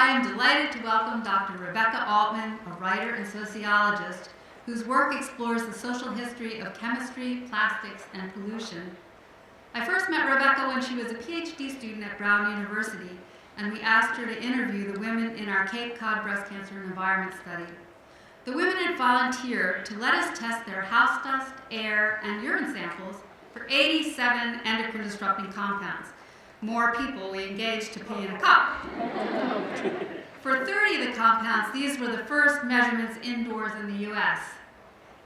I am delighted to welcome Dr. Rebecca Altman, a writer and sociologist whose work explores the social history of chemistry, plastics, and pollution. I first met Rebecca when she was a PhD student at Braude University, and we asked her to interview the women in our Cape Cod breast cancer and environment study. The women had volunteered to let us test their house dust, air, and urine samples for 87 endocrine-disrupting compounds. More people we engaged to pee in a cup. For 30 of the compounds, these were the first measurements indoors in the US.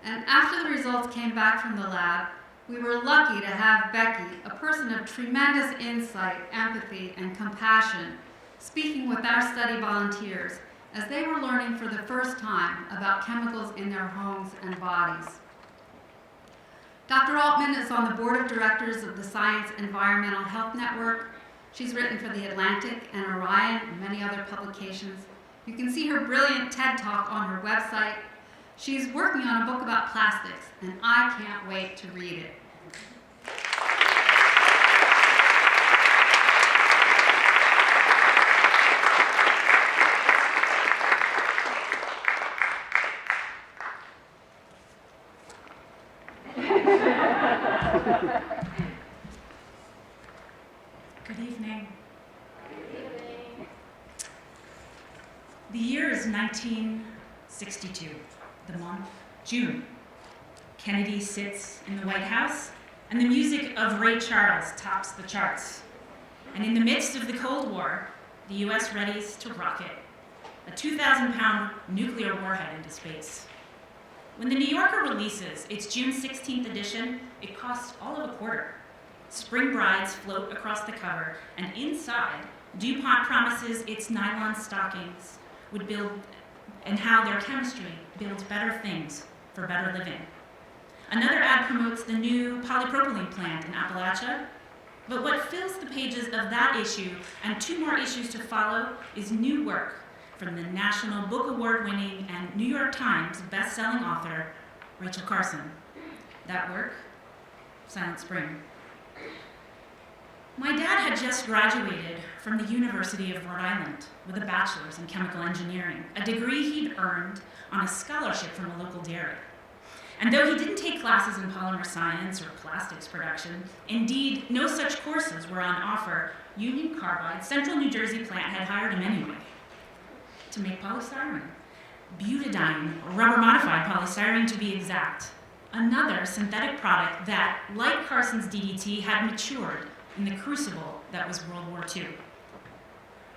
And after the results came back from the lab, we were lucky to have Becky, a person of tremendous insight, empathy, and compassion, speaking with our study volunteers as they were learning for the first time about chemicals in their homes and bodies. Dr. Altman is on the board of directors of the Science Environmental Health Network. She's written for The Atlantic and Orion and many other publications. You can see her brilliant TED Talk on her website. She's working on a book about plastics, and I can't wait to read it. Good evening. The year is 1962, the month, June. Kennedy sits in the White House, and the music of Ray Charles tops the charts. And in the midst of the Cold War, the US readies to rocket a 2,000-pound nuclear warhead into space. When the New Yorker releases its June 16th edition, it costs all of $0.25. Spring brides float across the cover, and inside, DuPont promises its nylon stockings would build, and how their chemistry builds better things for better living. Another ad promotes the new polypropylene plant in Appalachia, but what fills the pages of that issue and 2 more issues to follow is new work from the National Book Award-winning and New York Times best-selling author, Rachel Carson. That work, Silent Spring. My dad had just graduated from the University of Rhode Island with a bachelor's in chemical engineering, a degree he'd earned on a scholarship from a local dairy. And though he didn't take classes in polymer science or plastics production, indeed, no such courses were on offer, Union Carbide's Central New Jersey plant had hired him anyway to make polystyrene. Butadiene, rubber-modified polystyrene to be exact. Another synthetic product that, like Carson's DDT, had matured in the crucible that was World War II.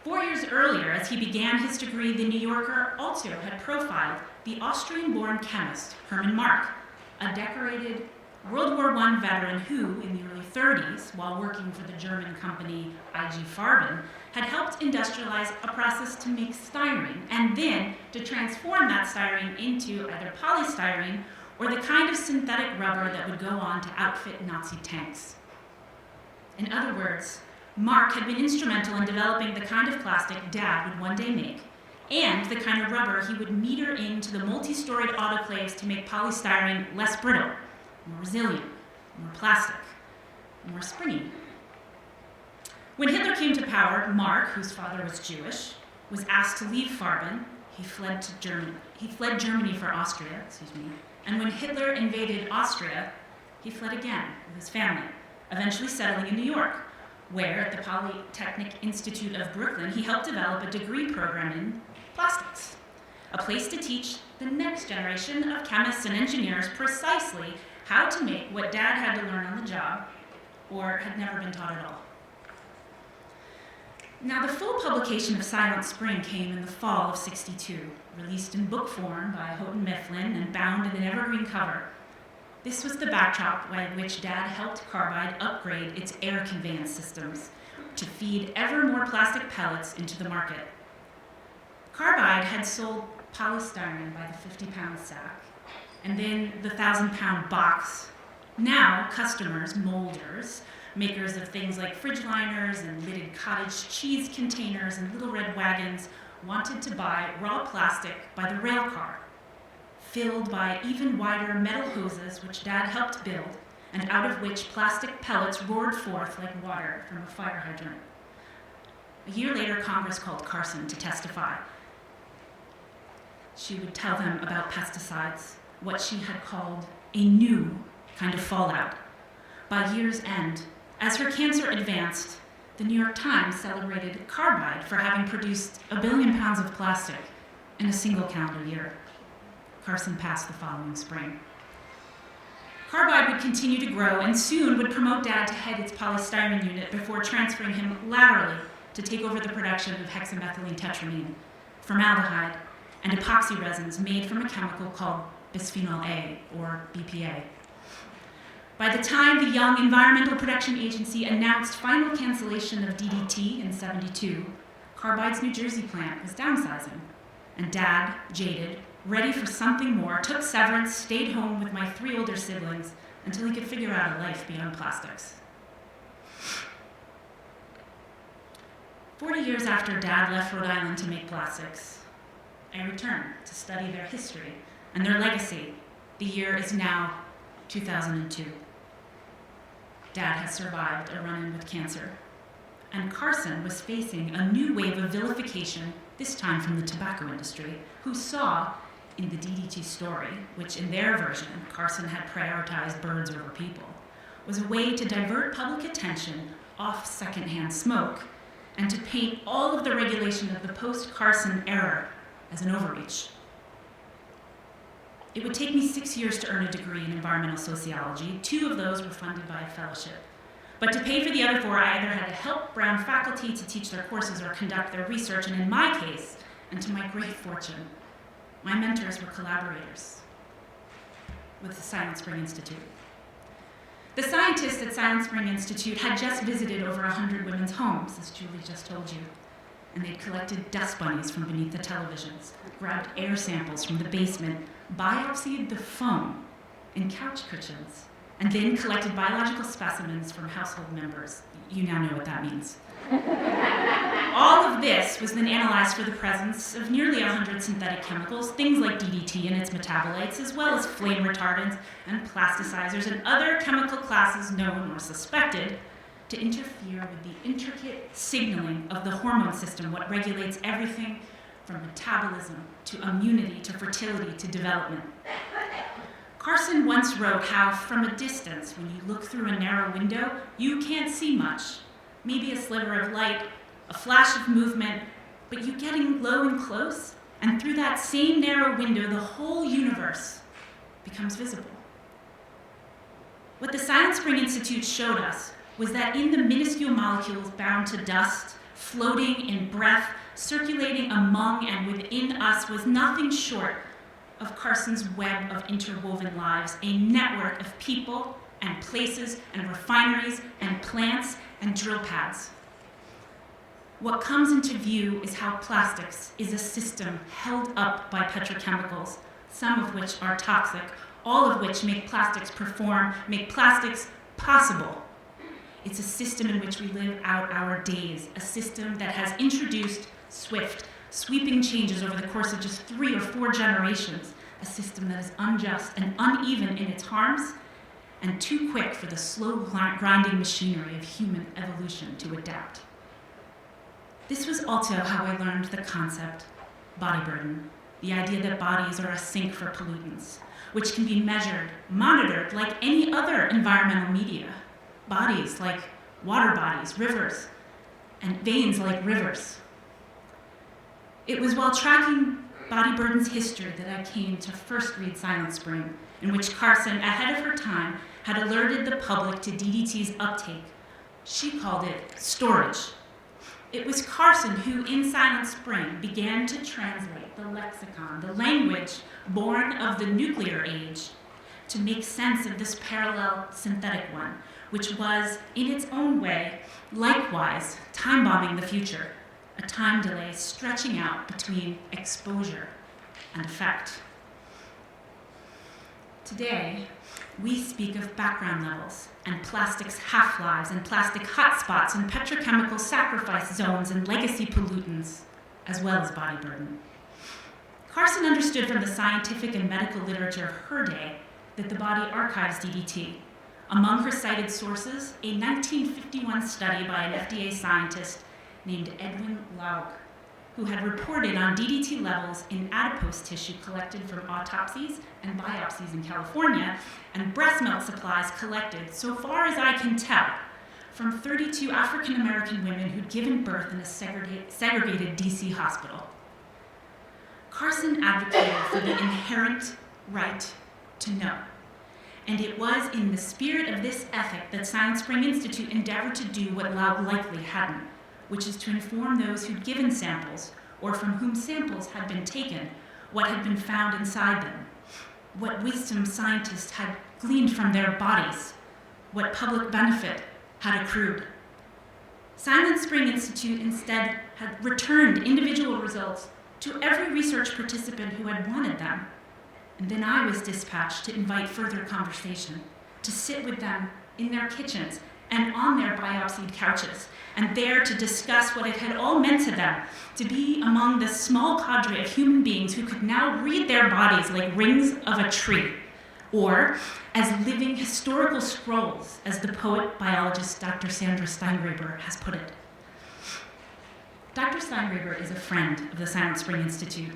4 years earlier, as he began his degree, the New Yorker also had profiled the Austrian-born chemist Hermann Mark, a decorated World War I veteran who, in the early 30s, while working for the German company IG Farben, had helped industrialize a process to make styrene, and then to transform that styrene into either polystyrene or the kind of synthetic rubber that would go on to outfit Nazi tanks. In other words, Mark had been instrumental in developing the kind of plastic Dad would one day make, and the kind of rubber he would meter into the multi-storied autoclaves to make polystyrene less brittle, more resilient, more plastic, more springy. When Hitler came to power, Mark, whose father was Jewish, was asked to leave Farben. He fled Germany for Austria, and when Hitler invaded Austria, he fled again with his family, eventually settling in New York, where at the Polytechnic Institute of Brooklyn, he helped develop a degree program in plastics, a place to teach the next generation of chemists and engineers precisely how to make what Dad had to learn on the job, or had never been taught at all. Now, the full publication of Silent Spring came in the fall of '62, released in book form by Houghton Mifflin and bound in an evergreen cover. This was the backdrop by which Dad helped Carbide upgrade its air conveyance systems to feed ever more plastic pellets into the market. Carbide had sold polystyrene by the 50-pound sack, and then the 1,000-pound box. Now, customers, molders, makers of things like fridge liners and lidded cottage cheese containers and little red wagons, wanted to buy raw plastic by the rail car, filled by even wider metal hoses which Dad helped build, and out of which plastic pellets roared forth like water from a fire hydrant. A year later, Congress called Carson to testify. She would tell them about pesticides, what she had called a new kind of fallout. By year's end, as her cancer advanced, the New York Times celebrated Carbide for having produced 1 billion pounds of plastic in a single calendar year. Carson passed the following spring. Carbide would continue to grow and soon would promote Dad to head its polystyrene unit before transferring him laterally to take over the production of hexamethylene tetramine, formaldehyde, and epoxy resins made from a chemical called bisphenol A, or BPA. By the time the young Environmental Protection Agency announced final cancellation of DDT in '72, Carbide's New Jersey plant was downsizing, and Dad, jaded, ready for something more, took severance, stayed home with my 3 older siblings until he could figure out a life beyond plastics. 40 years after Dad left Rhode Island to make plastics, I returned to study their history and their legacy. The year is now 2002. Dad has survived a run-in with cancer, and Carson was facing a new wave of vilification, this time from the tobacco industry, who saw in the DDT story, which in their version, Carson had prioritized birds over people, was a way to divert public attention off secondhand smoke and to paint all of the regulation of the post-Carson era as an overreach. It would take me 6 years to earn a degree in environmental sociology. 2 of those were funded by a fellowship. But to pay for the other 4, I either had to help Brown faculty to teach their courses or conduct their research, and in my case, and to my great fortune, my mentors were collaborators with the Silent Spring Institute. The scientists at Silent Spring Institute had just visited over 100 women's homes, as Julie just told you, and they'd collected dust bunnies from beneath the televisions, grabbed air samples from the basement, biopsied the foam in couch cushions, and then collected biological specimens from household members. You now know what that means. All of this was then analyzed for the presence of nearly 100 synthetic chemicals, things like DDT and its metabolites, as well as flame retardants and plasticizers and other chemical classes known or suspected to interfere with the intricate signaling of the hormone system, what regulates everything from metabolism to immunity to fertility to development. Carson once wrote how, from a distance, when you look through a narrow window, you can't see much. Maybe a sliver of light, a flash of movement, but you getting low and close, and through that same narrow window, the whole universe becomes visible. What the Silent Spring Institute showed us was that in the minuscule molecules bound to dust, floating in breath, circulating among and within us was nothing short of Carson's web of interwoven lives, a network of people and places and refineries and plants and drill pads. What comes into view is how plastics is a system held up by petrochemicals, some of which are toxic, all of which make plastics perform, make plastics possible. It's a system in which we live out our days, a system that has introduced swift, sweeping changes over the course of just 3 or 4 generations, a system that is unjust and uneven in its harms, and too quick for the slow grinding machinery of human evolution to adapt. This was also how I learned the concept body burden, the idea that bodies are a sink for pollutants, which can be measured, monitored like any other environmental media. Bodies like water bodies, rivers, and veins like rivers. It was while tracking body burden's history that I came to first read Silent Spring, in which Carson, ahead of her time, had alerted the public to DDT's uptake. She called it storage. It was Carson who, in Silent Spring, began to translate the lexicon, the language born of the nuclear age, to make sense of this parallel synthetic one, which was, in its own way, likewise time-bombing the future, a time delay stretching out between exposure and effect. Today, we speak of background levels and plastics half-lives and plastic hotspots and petrochemical sacrifice zones and legacy pollutants, as well as body burden. Carson understood from the scientific and medical literature of her day that the body archives DDT. Among her cited sources, a 1951 study by an FDA scientist named Edwin Laug, who had reported on DDT levels in adipose tissue collected from autopsies and biopsies in California, and breast milk supplies collected, so far as I can tell, from 32 African American women who'd given birth in a segregated DC hospital. Carson advocated for the inherent right to know. And it was in the spirit of this ethic that Silent Spring Institute endeavored to do what Laug likely hadn't, which is to inform those who'd given samples, or from whom samples had been taken, what had been found inside them, what wisdom scientists had gleaned from their bodies, what public benefit had accrued. Silent Spring Institute instead had returned individual results to every research participant who had wanted them. And then I was dispatched to invite further conversation, to sit with them in their kitchens and on their biopsied couches, and there to discuss what it had all meant to them to be among the small cadre of human beings who could now read their bodies like rings of a tree, or as living historical scrolls, as the poet-biologist Dr. Sandra Steingraber has put it. Dr. Steingraber is a friend of the Silent Spring Institute.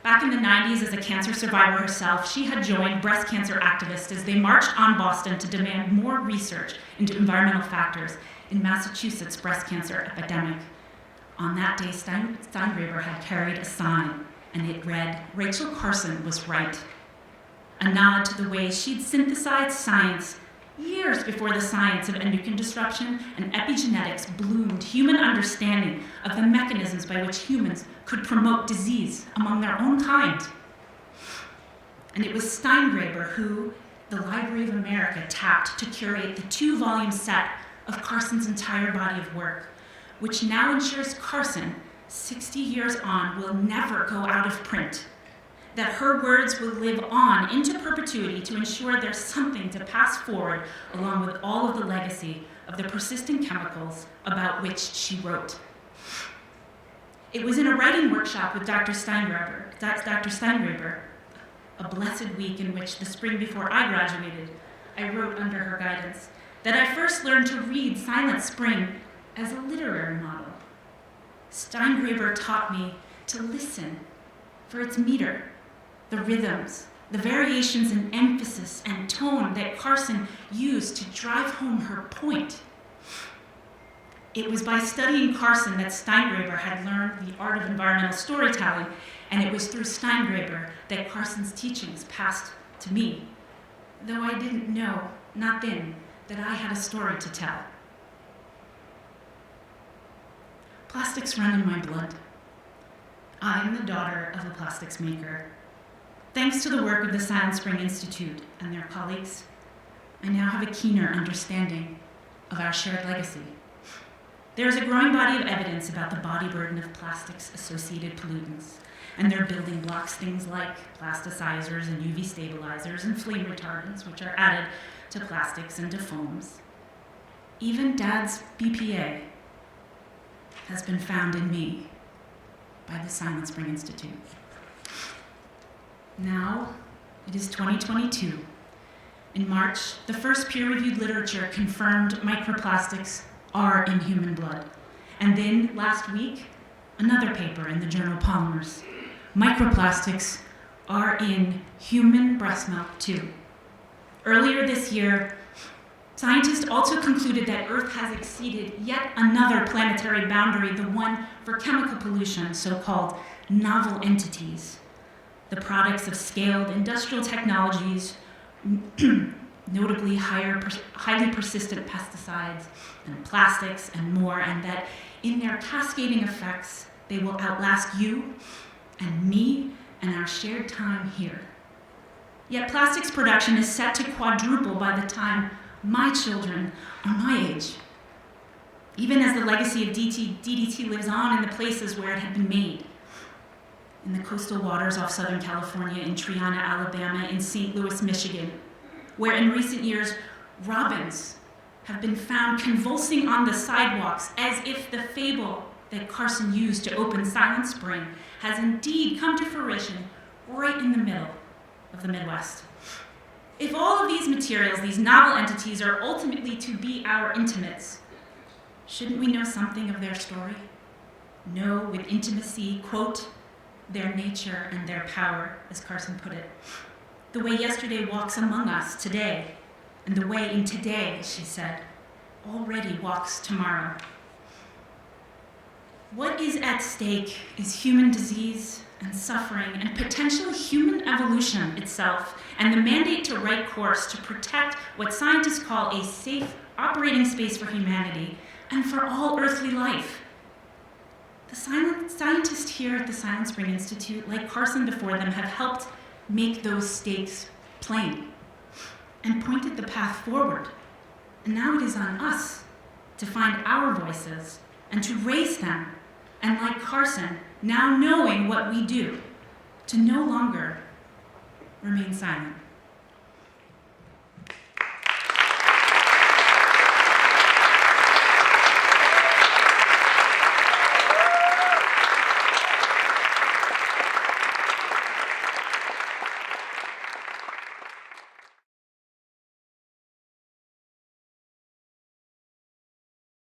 Back in the 90s, as a cancer survivor herself, she had joined breast cancer activists as they marched on Boston to demand more research into environmental factors in Massachusetts' breast cancer epidemic. On that day, Steingraber had carried a sign, and it read, "Rachel Carson was right." A nod to the way she'd synthesized science years before the science of endocrine disruption and epigenetics bloomed human understanding of the mechanisms by which humans could promote disease among their own kind. And it was Steingraber who the Library of America tapped to curate the 2-volume set of Carson's entire body of work, which now ensures Carson, 60 years on, will never go out of print, that her words will live on into perpetuity to ensure there's something to pass forward along with all of the legacy of the persistent chemicals about which she wrote. It was in a writing workshop with Dr. Steingraber, a blessed week in which the spring before I graduated, I wrote under her guidance, that I first learned to read Silent Spring as a literary model. Steingraber taught me to listen for its meter, the rhythms, the variations in emphasis and tone that Carson used to drive home her point. It was by studying Carson that Steingraber had learned the art of environmental storytelling, and it was through Steingraber that Carson's teachings passed to me, though I didn't know, not then, that I had a story to tell. Plastics run in my blood. I am the daughter of a plastics maker. Thanks to the work of the Silent Spring Institute and their colleagues, I now have a keener understanding of our shared legacy. There is a growing body of evidence about the body burden of plastics-associated pollutants and their building blocks, things like plasticizers and UV stabilizers and flame retardants, which are added to plastics and to foams. Even Dad's BPA has been found in me by the Silent Spring Institute. Now, it is 2022. In March, the first peer-reviewed literature confirmed microplastics are in human blood. And then, last week, another paper in the journal Polymers. Microplastics are in human breast milk, too. Earlier this year, scientists also concluded that Earth has exceeded yet another planetary boundary, the one for chemical pollution, so-called novel entities. The products of scaled industrial technologies, notably highly persistent pesticides and plastics and more, and that in their cascading effects, they will outlast you and me and our shared time here. Yet plastics production is set to quadruple by the time my children are my age, even as the legacy of DDT lives on in the places where it had been made. In the coastal waters off Southern California, in Triana, Alabama, in St. Louis, Michigan, where in recent years, robins have been found convulsing on the sidewalks as if the fable that Carson used to open Silent Spring has indeed come to fruition right in the middle of the Midwest. If all of these materials, these novel entities, are ultimately to be our intimates, shouldn't we know something of their story? know with intimacy, quote, their nature and their power, as Carson put it. The way yesterday walks among us today, and the way in today, she said, already walks tomorrow. What is at stake is human disease and suffering and potential human evolution itself, and the mandate to right course to protect what scientists call a safe operating space for humanity and for all earthly life. The scientists here at the Silent Spring Institute, like Carson before them, have helped make those stakes plain and pointed the path forward. And now it is on us to find our voices and to raise them. And like Carson, now knowing what we do, to no longer remain silent.